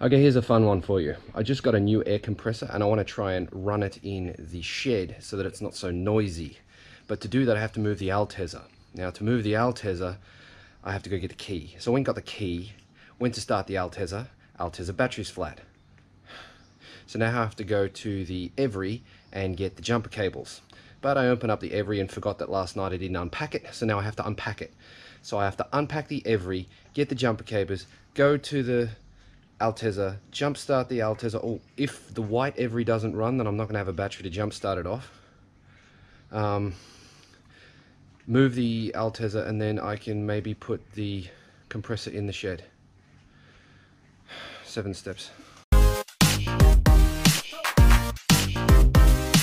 Okay, here's a fun one for you. I just got a new air compressor and I want to try and run it in the shed so that it's not so noisy. But to do that I have to move the Altezza. Now to move the Altezza I have to go get the key. So I went and got the key, went to start the Altezza battery's flat. So now I have to go to the Every and get the jumper cables. But I opened up the Every and forgot that last night I didn't unpack it, so now I have to unpack it. So I have to unpack the Every, get the jumper cables, go to the Altezza, jump start the Altezza. Oh, if the white Every doesn't run, then I'm not going to have a battery to jump start it off. Move the Altezza, and then I can maybe put the compressor in the shed. 7 steps.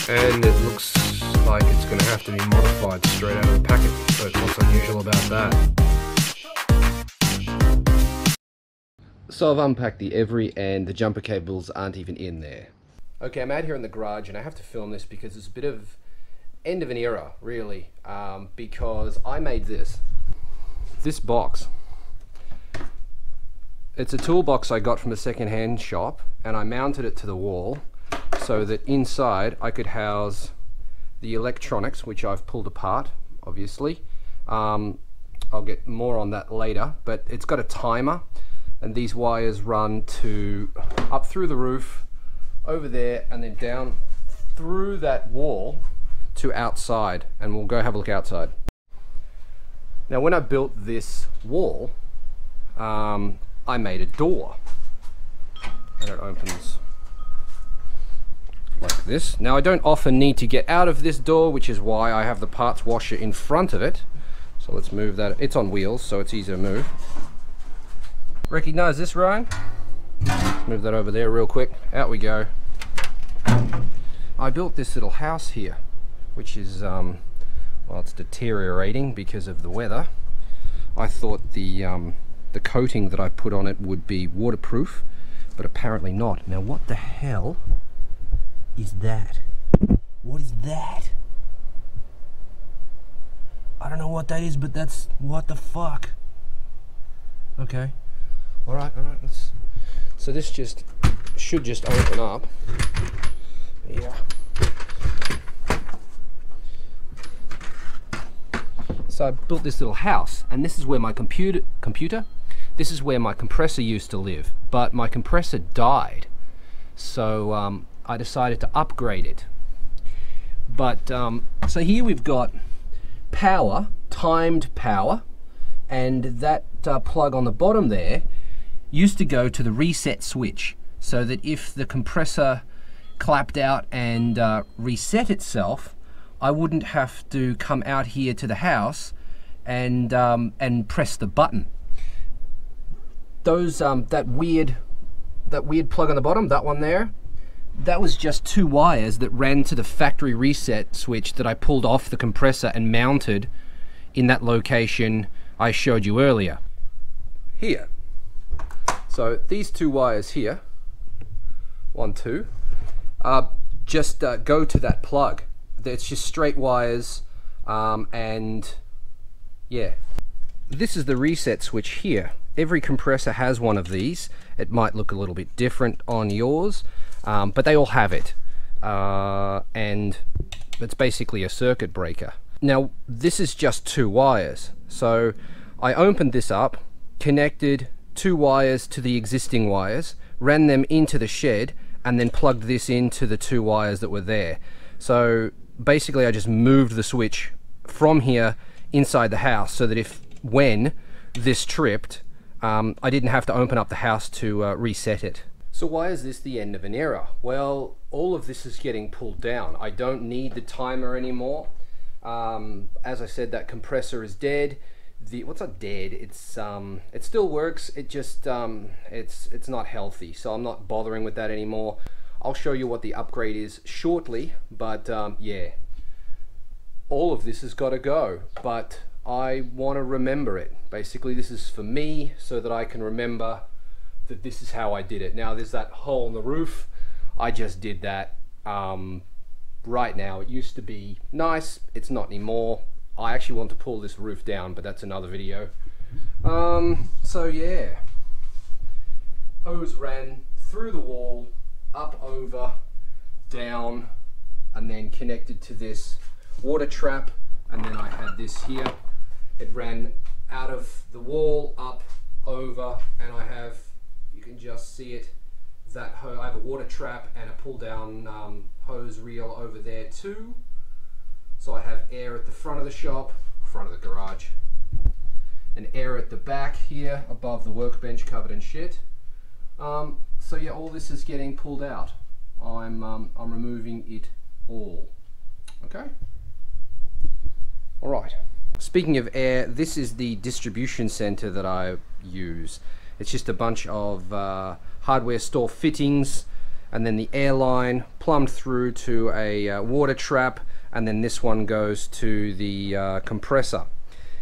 And it looks like it's going to have to be modified straight out of the packet. So what's unusual about that? So I've unpacked the Every and the jumper cables aren't even in there. Okay, I'm out here in the garage and I have to film this because it's a bit of end of an era, really, because I made this box. It's a toolbox I got from a second-hand shop and I mounted it to the wall so that inside I could house the electronics, which I've pulled apart, obviously. I'll get more on that later, but it's got a timer. And these wires run to up through the roof, over there, and then down through that wall to outside. And we'll go have a look outside. Now, when I built this wall, I made a door. And it opens like this. Now, I don't often need to get out of this door, which is why I have the parts washer in front of it. So let's move that. It's on wheels, so it's easy to move. Recognize this, Ryan? Move that over there real quick. Out we go. I built this little house here, which is, well, it's deteriorating because of the weather. I thought the coating that I put on it would be waterproof, but apparently not. Now, what the hell is that? What is that? I don't know what that is, but that's, what the fuck? Okay. Alright, so this should just open up. Yeah. So I built this little house, and this is where my computer, this is where my compressor used to live, but my compressor died. So I decided to upgrade it. But, so here we've got power, timed power, and that plug on the bottom there used to go to the reset switch, so that if the compressor clapped out and reset itself, I wouldn't have to come out here to the house and press the button. Those that weird plug on the bottom, that one there, that was just 2 wires that ran to the factory reset switch that I pulled off the compressor and mounted in that location I showed you earlier. Here. So these 2 wires here, 1, 2, just go to that plug. It's just straight wires, and yeah. This is the reset switch here. Every compressor has one of these. It might look a little bit different on yours, but they all have it. And it's basically a circuit breaker. Now, this is just 2 wires. So I opened this up, connected 2 wires to the existing wires, ran them into the shed, and then plugged this into the 2 wires that were there. So basically I just moved the switch from here inside the house so that when this tripped, I didn't have to open up the house to reset it. So why is this the end of an era? Well, all of this is getting pulled down. I don't need the timer anymore. As I said, that compressor is dead. What's not dead? It still works. It just it's not healthy, so I'm not bothering with that anymore. I'll show you what the upgrade is shortly, but yeah, all of this has got to go, but I want to remember it. Basically, this is for me so that I can remember that this is how I did it. Now, there's that hole in the roof. I just did that right now. It used to be nice. It's not anymore. I actually want to pull this roof down, but that's another video. So yeah, over hose ran through the wall, up, over, down, and then connected to this water trap, and then I had this here. It ran out of the wall, up, over, and I have, you can just see it, that I have a water trap and a pull down hose reel over there too. So I have air at the front of the shop, front of the garage, and air at the back here above the workbench covered in shit. So yeah, all this is getting pulled out. I'm removing it all. Okay. All right. Speaking of air, this is the distribution center that I use. It's just a bunch of hardware store fittings, and then the air line plumbed through to a water trap, and then this one goes to the compressor.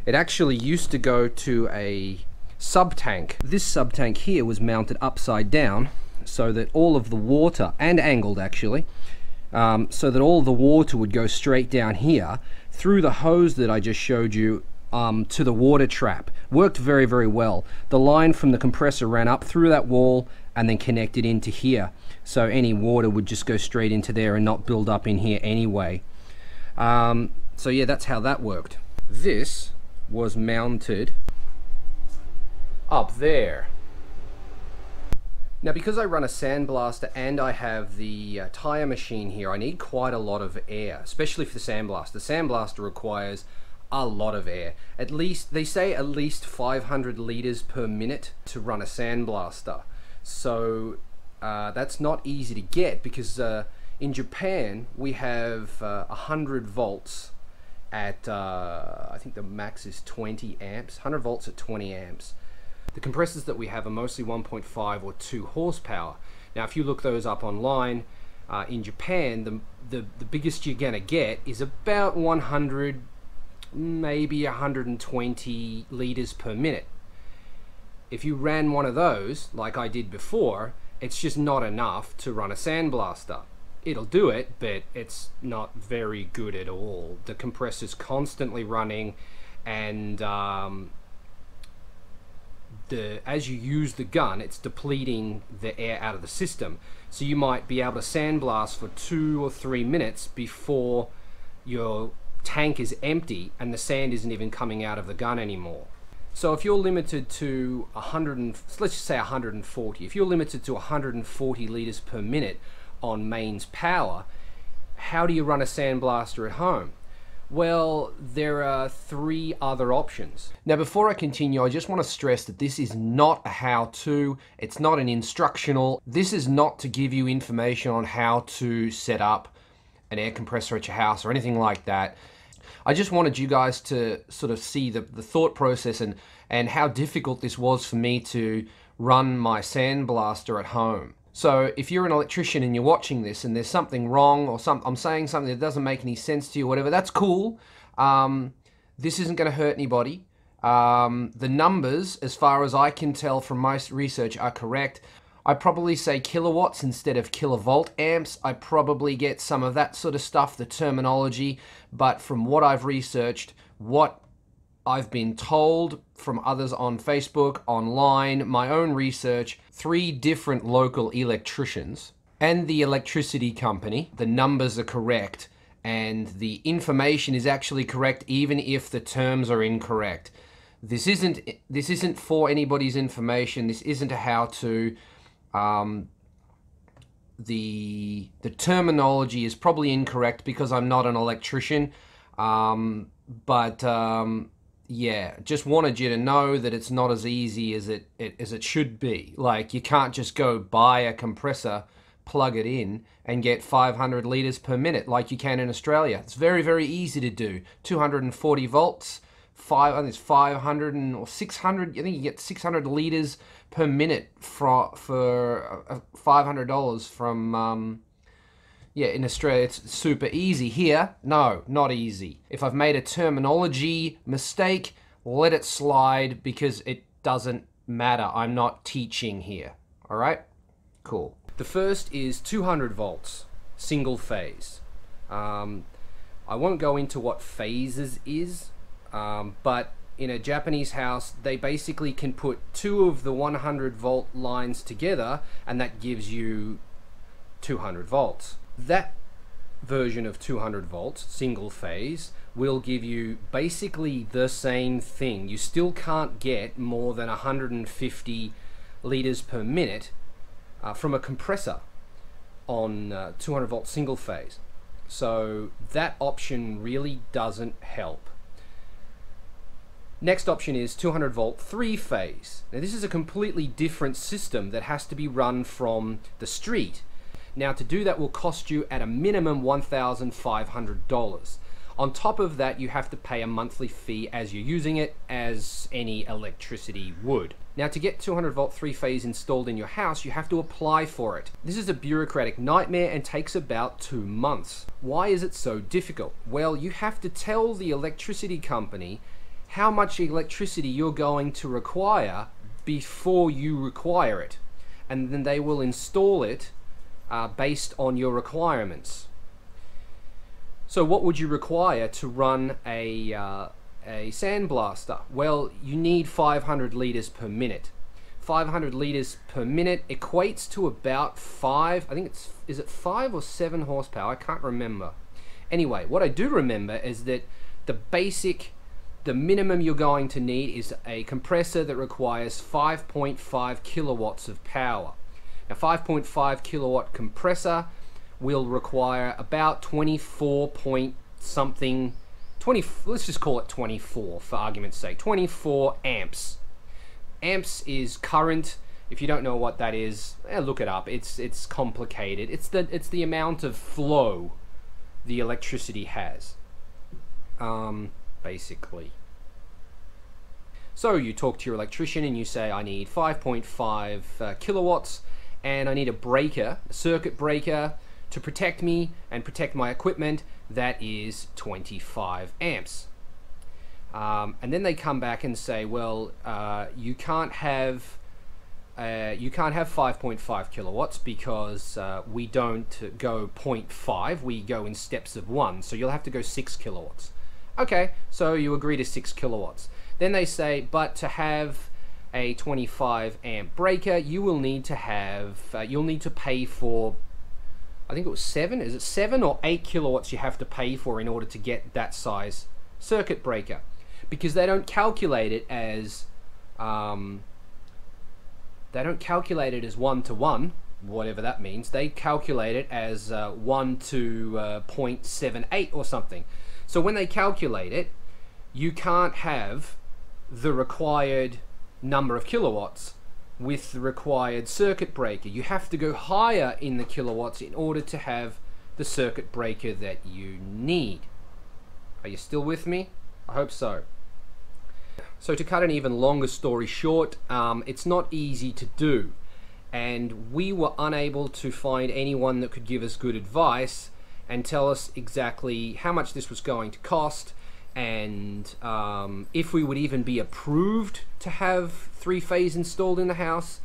It actually used to go to a sub-tank. This sub-tank here was mounted upside down so that all of the water, and angled actually, so that all the water would go straight down here through the hose that I just showed you to the water trap. Worked very, very well. The line from the compressor ran up through that wall and then connected into here. So any water would just go straight into there and not build up in here anyway. So yeah, that's how that worked. This was mounted up there. Now, because I run a Sandblaster and I have the tire machine here, I need quite a lot of air, especially for the Sandblaster. The Sandblaster requires a lot of air. At least, they say at least 500 liters per minute to run a Sandblaster. So that's not easy to get, because in Japan we have 100 volts at, I think the max is 20 amps, 100 volts at 20 amps. The compressors that we have are mostly 1.5 or 2 horsepower. Now, if you look those up online, in Japan, the biggest you're gonna get is about 100, maybe 120 liters per minute. If you ran one of those, like I did before, it's just not enough to run a Sandblaster. It'll do it, but it's not very good at all. The compressor's constantly running, and as you use the gun, it's depleting the air out of the system. So you might be able to sandblast for 2 or 3 minutes before your tank is empty and the sand isn't even coming out of the gun anymore. So if you're limited to let's just say 140, if you're limited to 140 liters per minute on mains power, how do you run a Sandblaster at home? Well, there are 3 other options. Now, before I continue, I just want to stress that this is not a how-to, it's not an instructional, this is not to give you information on how to set up an air compressor at your house or anything like that. I just wanted you guys to sort of see the thought process and how difficult this was for me to run my Sandblaster at home. So if you're an electrician and you're watching this and there's something wrong, or I'm saying something that doesn't make any sense to you, whatever, that's cool. This isn't going to hurt anybody. The numbers, as far as I can tell from my research, are correct. I probably say kilowatts instead of kilovolt amps. I probably get some of that sort of stuff, the terminology, but from what I've researched, what I've been told from others on Facebook, online, my own research, 3 different local electricians, and the electricity company, the numbers are correct, and the information is actually correct even if the terms are incorrect. This isn't for anybody's information. This isn't a how-to. The terminology is probably incorrect because I'm not an electrician, yeah, just wanted you to know that it's not as easy as it should be. Like, you can't just go buy a compressor, plug it in, and get 500 liters per minute like you can in Australia. It's very, very easy to do. 240 volts, I think it's 500 or 600. I think you get 600 liters per minute for $500 from. Yeah, in Australia it's super easy. Here, no, not easy. If I've made a terminology mistake, let it slide because it doesn't matter. I'm not teaching here. All right? Cool. The first is 200 volts, single phase. I won't go into what phases is, but in a Japanese house, they basically can put two of the 100 volt lines together, and that gives you 200 volts. That version of 200 volts, single phase, will give you basically the same thing. You still can't get more than 150 liters per minute from a compressor on 200 volt single phase. So that option really doesn't help. Next option is 200 volt three phase. Now this is a completely different system that has to be run from the street. Now to do that will cost you at a minimum $1,500. On top of that, you have to pay a monthly fee as you're using it, as any electricity would. Now to get 200 volt three phase installed in your house, you have to apply for it. This is a bureaucratic nightmare and takes about 2 months. Why is it so difficult? Well, you have to tell the electricity company how much electricity you're going to require before you require it, and then they will install it based on your requirements. So what would you require to run a Sandblaster? Well, you need 500 liters per minute. 500 liters per minute equates to about is it 5 or 7 horsepower? I can't remember. Anyway, what I do remember is that the minimum you're going to need is a compressor that requires 5.5 kilowatts of power. Now 5.5 kilowatt compressor will require about 24 point something, let's just call it 24 for argument's sake, 24 amps. Amps is current. If you don't know what that is, look it up. It's complicated. It's the amount of flow the electricity has, basically. So you talk to your electrician and you say, I need 5.5 kilowatts, and I need a breaker, a circuit breaker, to protect me and protect my equipment that is 25 amps. And then they come back and say, well, you can't have 5.5 kilowatts because we don't go 0.5, we go in steps of 1, so you'll have to go 6 kilowatts. Okay, so you agree to 6 kilowatts. Then they say, but to have a 25 amp breaker, you will need to have, you'll need to pay for, I think it was 7, is it 7 or 8 kilowatts you have to pay for in order to get that size circuit breaker? Because they don't calculate it as, 1 to 1, whatever that means. They calculate it as 1 to 0.78 or something. So when they calculate it, you can't have the required number of kilowatts with the required circuit breaker. You have to go higher in the kilowatts in order to have the circuit breaker that you need. Are you still with me? I hope so. So to cut an even longer story short, it's not easy to do, and we were unable to find anyone that could give us good advice and tell us exactly how much this was going to cost, and if we would even be approved to have three-phase installed in the house.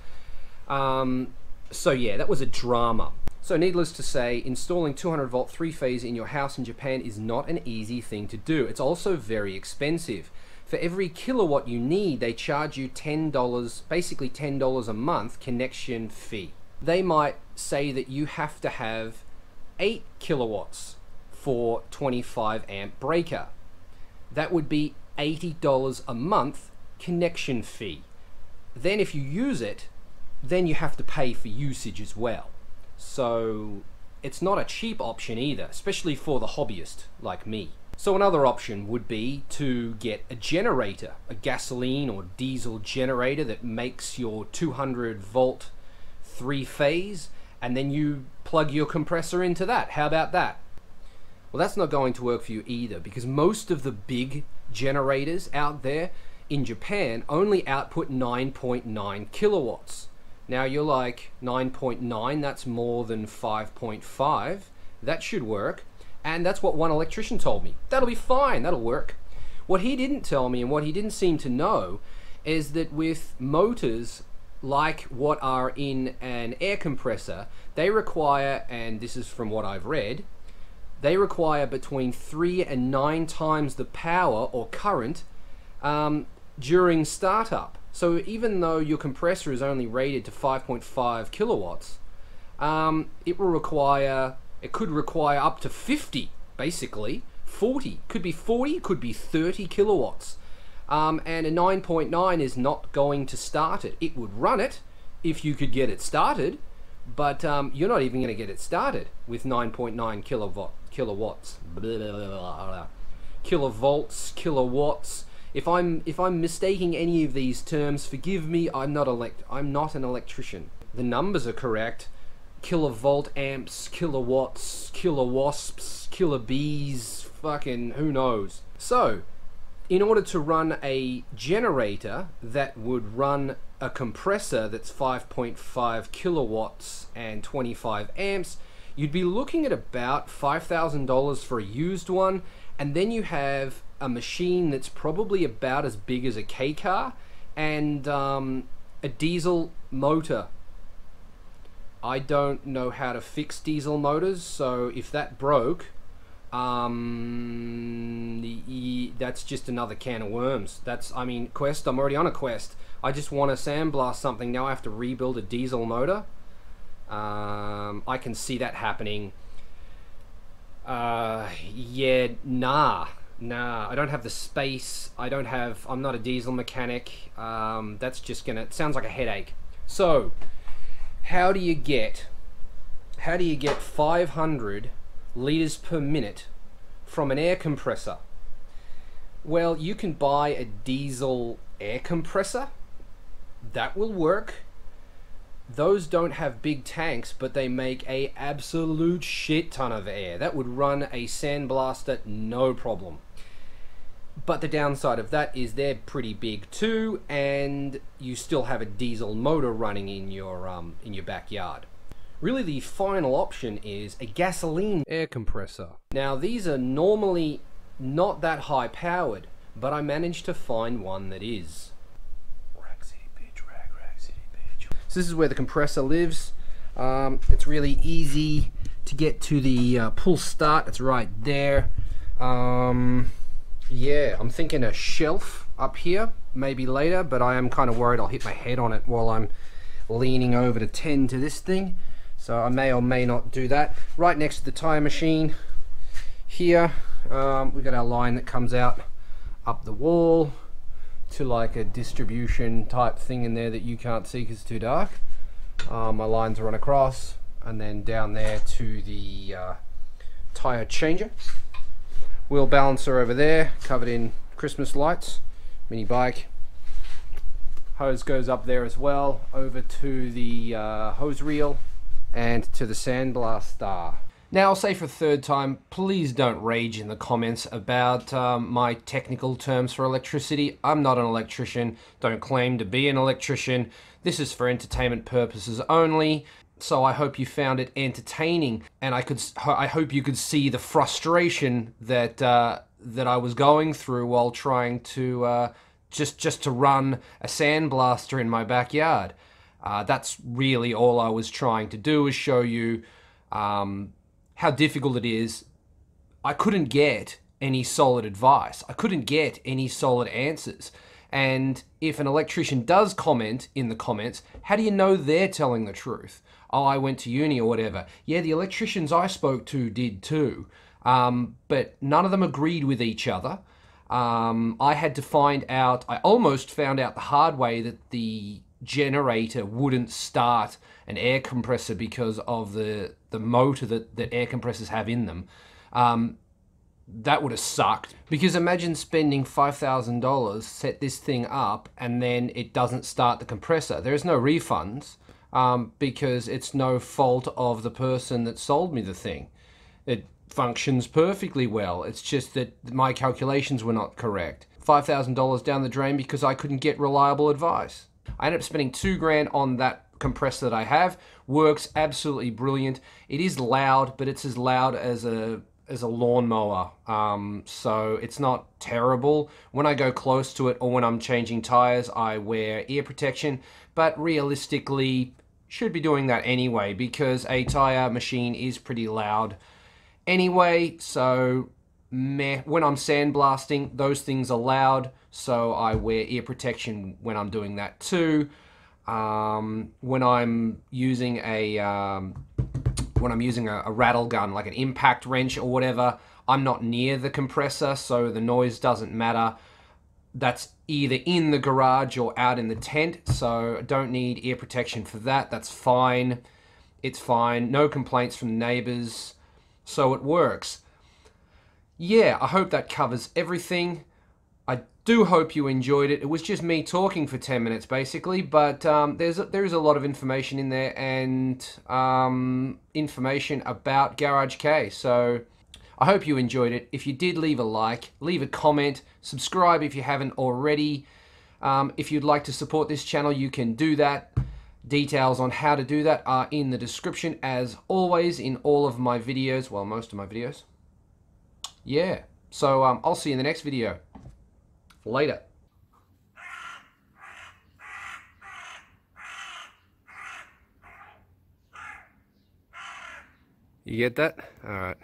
So yeah, that was a drama. So needless to say, installing 200 volt three-phase in your house in Japan is not an easy thing to do. It's also very expensive. For every kilowatt you need, they charge you $10, basically $10 a month connection fee. They might say that you have to have 8 kilowatts for 25 amp breaker. That would be $80 a month connection fee. Then if you use it, then you have to pay for usage as well. So it's not a cheap option either, especially for the hobbyist like me. So another option would be to get a generator, a gasoline or diesel generator that makes your 200 volt three-phase, and then you plug your compressor into that. How about that? Well, that's not going to work for you either, because most of the big generators out there in Japan only output 9.9 kilowatts. Now you're like, 9.9, that's more than 5.5. That should work. And that's what one electrician told me. That'll be fine, that'll work. What he didn't tell me, and what he didn't seem to know, is that with motors like what are in an air compressor, they require, and this is from what I've read, they require between 3 and 9 times the power or current during startup. So even though your compressor is only rated to 5.5 kilowatts, it could require up to 50, basically 40. Could be 40, could be 30 kilowatts. And a 9.9 is not going to start it. It would run it if you could get it started, but you're not even going to get it started with 9.9 kilowatts. Blah, blah, blah, blah. Kilovolts, kilowatts. If I'm mistaking any of these terms, forgive me. I'm not an electrician. The numbers are correct. Kilovolt amps, kilowatts, kilowasps, kilobees, fucking who knows. So, in order to run a generator that would run a compressor that's 5.5 kilowatts and 25 amps, you'd be looking at about $5,000 for a used one, and then you have a machine that's probably about as big as a K car and a diesel motor. I don't know how to fix diesel motors, so if that broke, that's just another can of worms. I mean, quest, I'm already on a quest. I just want to sandblast something, now I have to rebuild a diesel motor. I can see that happening. Yeah, nah, I don't have the space. I'm not a diesel mechanic. That's just gonna, it sounds like a headache. So, how do you get 500 liters per minute from an air compressor? Well, you can buy a diesel air compressor. That will work. Those don't have big tanks, but they make a absolute shit ton of air. That would run a Sandblaster no problem. But the downside of that is they're pretty big too, and you still have a diesel motor running in your backyard. Really, the final option is a gasoline air compressor. Now, these are normally not that high powered, but I managed to find one that is. Rag City, bitch, rag City, bitch. So this is where the compressor lives. It's really easy to get to the pull start. It's right there. Yeah, I'm thinking a shelf up here, maybe later, but I am kind of worried I'll hit my head on it while I'm leaning over to tend to this thing. So I may or may not do that. Right next to the tire machine here, we've got our line that comes out up the wall to like a distribution type thing in there that you can't see because it's too dark. My lines run across, and then down there to the tire changer. Wheel balancer over there, covered in Christmas lights, mini bike. Hose goes up there as well, over to the hose reel and to the Sandblaster. Now, I'll say for a third time, please don't rage in the comments about my technical terms for electricity. I'm not an electrician, don't claim to be an electrician. This is for entertainment purposes only. So I hope you found it entertaining, and I hope you could see the frustration that that I was going through while trying to just to run a Sandblaster in my backyard. That's really all I was trying to do, is show you how difficult it is. I couldn't get any solid advice. I couldn't get any solid answers. And if an electrician does comment in the comments, how do you know they're telling the truth? Oh, I went to uni or whatever. Yeah, the electricians I spoke to did too. But none of them agreed with each other. I had to find out, I almost found out the hard way that the generator wouldn't start an air compressor because of the motor that air compressors have in them. That would have sucked, because imagine spending $5,000, set this thing up, and then it doesn't start the compressor. There's no refunds, because it's no fault of the person that sold me the thing. It functions perfectly well. It's just that my calculations were not correct. $5,000 down the drain because I couldn't get reliable advice. I ended up spending $2,000 on that compressor that I have. Works absolutely brilliant. It is loud, but it's as loud as a lawnmower, so it's not terrible. When I go close to it or when I'm changing tires, I wear ear protection, but realistically should be doing that anyway, because a tire machine is pretty loud anyway, so meh. When I'm sandblasting, those things are loud, so I wear ear protection when I'm doing that too. When I'm using a rattle gun, like an impact wrench or whatever, I'm not near the compressor, so the noise doesn't matter. That's either in the garage or out in the tent, so I don't need ear protection for that. That's fine. It's fine. No complaints from neighbors, so it works. Yeah, I hope that covers everything. I do hope you enjoyed it. It was just me talking for 10 minutes, basically, but there is a lot of information in there, and information about Garage K. So I hope you enjoyed it. If you did, leave a like, leave a comment, subscribe if you haven't already. If you'd like to support this channel, you can do that. Details on how to do that are in the description, as always, in all of my videos. Well, most of my videos. Yeah, so I'll see you in the next video. Later. You get that? All right.